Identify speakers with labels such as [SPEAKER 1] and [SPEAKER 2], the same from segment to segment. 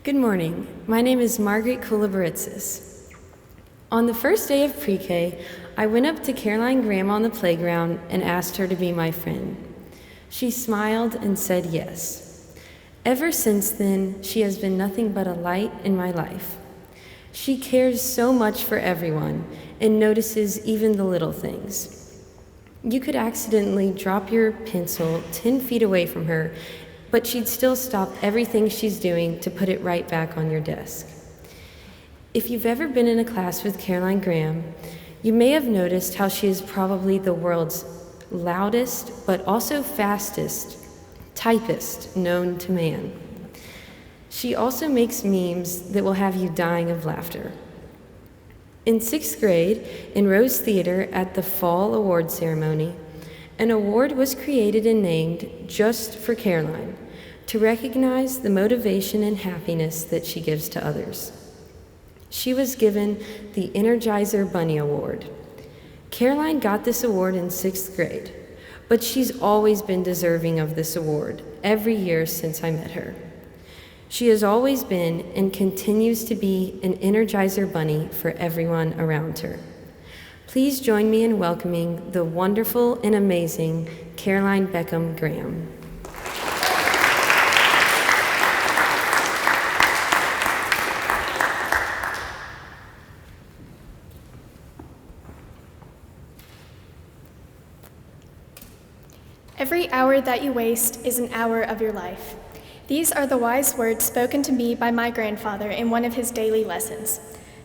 [SPEAKER 1] Good morning. My name is Margaret Koulibaritsis. On the first day of pre-K, I went up to Caroline Gramm on the playground and asked her to be my friend. She smiled and said yes. Ever since then, she has been nothing but a light in my life. She cares so much for everyone and notices even the little things. You could accidentally drop your pencil 10 feet away from her, but she'd still stop everything she's doing to put it right back on your desk. If you've ever been in a class with Caroline Gramm, you may have noticed how she is probably the world's loudest, but also fastest typist known to man. She also makes memes that will have you dying of laughter. In 6th grade, in Rose Theater at the Fall Award Ceremony, an award was created and named just for Caroline to recognize the motivation and happiness that she gives to others. She was given the Energizer Bunny Award. Caroline got this award in 6th grade, but she's always been deserving of this award every year since I met her. She has always been and continues to be an Energizer Bunny for everyone around her. Please join me in welcoming the wonderful and amazing Caroline Beckham Gramm.
[SPEAKER 2] Every hour that you waste is an hour of your life. These are the wise words spoken to me by my grandfather in one of his daily lessons.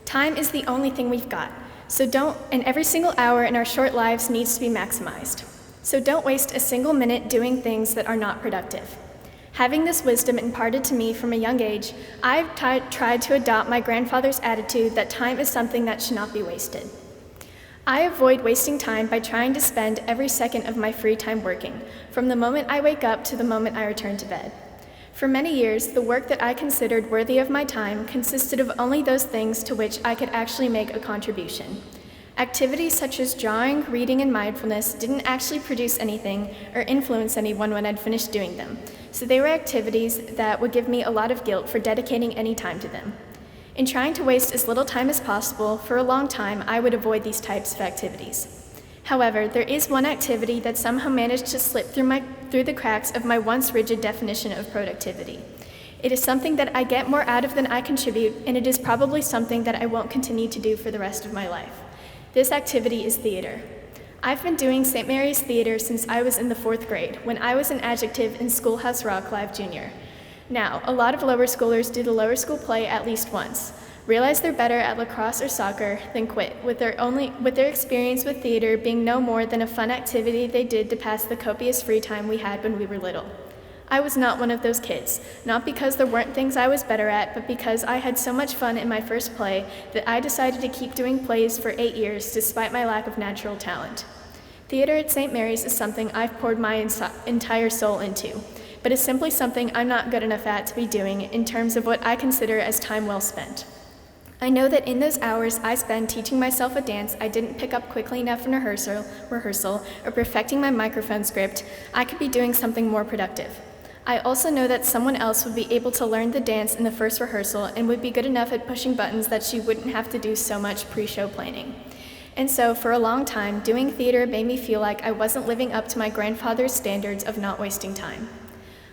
[SPEAKER 2] Time is the only thing we've got, and every single hour in our short lives needs to be maximized. So don't waste a single minute doing things that are not productive. Having this wisdom imparted to me from a young age, I've tried to adopt my grandfather's attitude that time is something that should not be wasted. I avoid wasting time by trying to spend every second of my free time working, from the moment I wake up to the moment I return to bed. For many years, the work that I considered worthy of my time consisted of only those things to which I could actually make a contribution. Activities such as drawing, reading, and mindfulness didn't actually produce anything or influence anyone when I'd finished doing them, so they were activities that would give me a lot of guilt for dedicating any time to them. In trying to waste as little time as possible, for a long time, I would avoid these types of activities. However, there is one activity that somehow managed to slip through the cracks of my once rigid definition of productivity. It is something that I get more out of than I contribute, and it is probably something that I won't continue to do for the rest of my life. This activity is theater. I've been doing St. Mary's Theater since I was in the 4th grade, when I was an adjective in Schoolhouse Rock Live Junior. Now, a lot of lower schoolers do the lower school play at least once, realize they're better at lacrosse or soccer, then quit, with their experience with theater being no more than a fun activity they did to pass the copious free time we had when we were little. I was not one of those kids, not because there weren't things I was better at, but because I had so much fun in my first play that I decided to keep doing plays for 8 years despite my lack of natural talent. Theater at St. Mary's is something I've poured my entire soul into, but it's simply something I'm not good enough at to be doing in terms of what I consider as time well spent. I know that in those hours I spend teaching myself a dance I didn't pick up quickly enough in rehearsal, or perfecting my microphone script, I could be doing something more productive. I also know that someone else would be able to learn the dance in the first rehearsal and would be good enough at pushing buttons that she wouldn't have to do so much pre-show planning. And so, for a long time, doing theater made me feel like I wasn't living up to my grandfather's standards of not wasting time.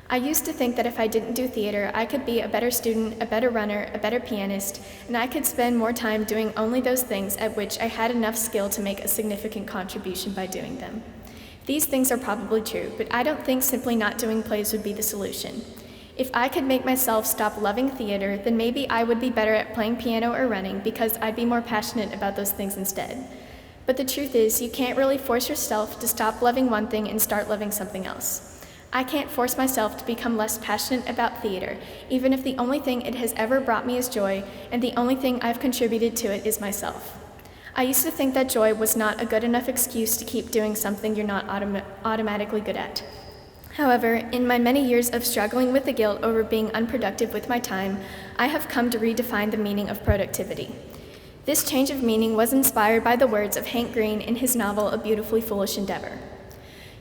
[SPEAKER 2] I used to think that if I didn't do theater, I could be a better student, a better runner, a better pianist, and I could spend more time doing only those things at which I had enough skill to make a significant contribution by doing them. These things are probably true, but I don't think simply not doing plays would be the solution. If I could make myself stop loving theater, then maybe I would be better at playing piano or running because I'd be more passionate about those things instead. But the truth is, you can't really force yourself to stop loving one thing and start loving something else. I can't force myself to become less passionate about theater, even if the only thing it has ever brought me is joy, and the only thing I've contributed to it is myself. I used to think that joy was not a good enough excuse to keep doing something you're not automatically good at. However, in my many years of struggling with the guilt over being unproductive with my time, I have come to redefine the meaning of productivity. This change of meaning was inspired by the words of Hank Green in his novel A Beautifully Foolish Endeavor.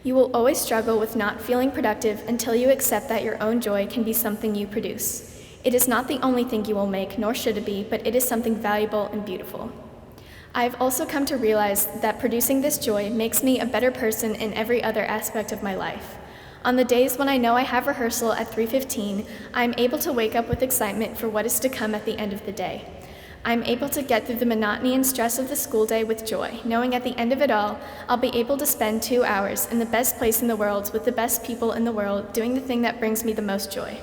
[SPEAKER 2] You will always struggle with not feeling productive until you accept that your own joy can be something you produce. It is not the only thing you will make, nor should it be, but it is something valuable and beautiful. I have also come to realize that producing this joy makes me a better person in every other aspect of my life. On the days when I know I have rehearsal at 3:15, I am able to wake up with excitement for what is to come at the end of the day. I am able to get through the monotony and stress of the school day with joy, knowing at the end of it all, I'll be able to spend 2 hours in the best place in the world with the best people in the world doing the thing that brings me the most joy.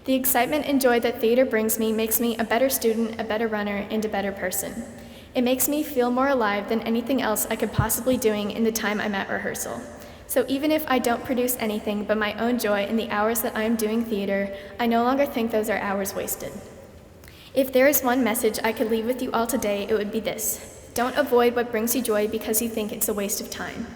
[SPEAKER 2] The excitement and joy that theater brings me makes me a better student, a better runner, and a better person. It makes me feel more alive than anything else I could possibly doing in the time I'm at rehearsal. So even if I don't produce anything but my own joy in the hours that I am doing theater, I no longer think those are hours wasted. If there is one message I could leave with you all today, it would be this: don't avoid what brings you joy because you think it's a waste of time.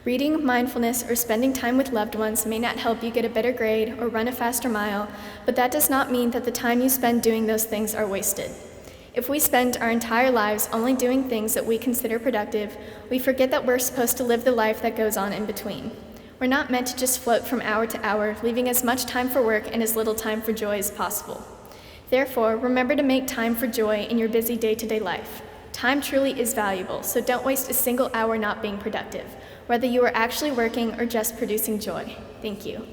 [SPEAKER 2] Reading, mindfulness, or spending time with loved ones may not help you get a better grade or run a faster mile, but that does not mean that the time you spend doing those things are wasted. If we spend our entire lives only doing things that we consider productive, we forget that we're supposed to live the life that goes on in between. We're not meant to just float from hour to hour, leaving as much time for work and as little time for joy as possible. Therefore, remember to make time for joy in your busy day-to-day life. Time truly is valuable, so don't waste a single hour not being productive, whether you are actually working or just producing joy. Thank you.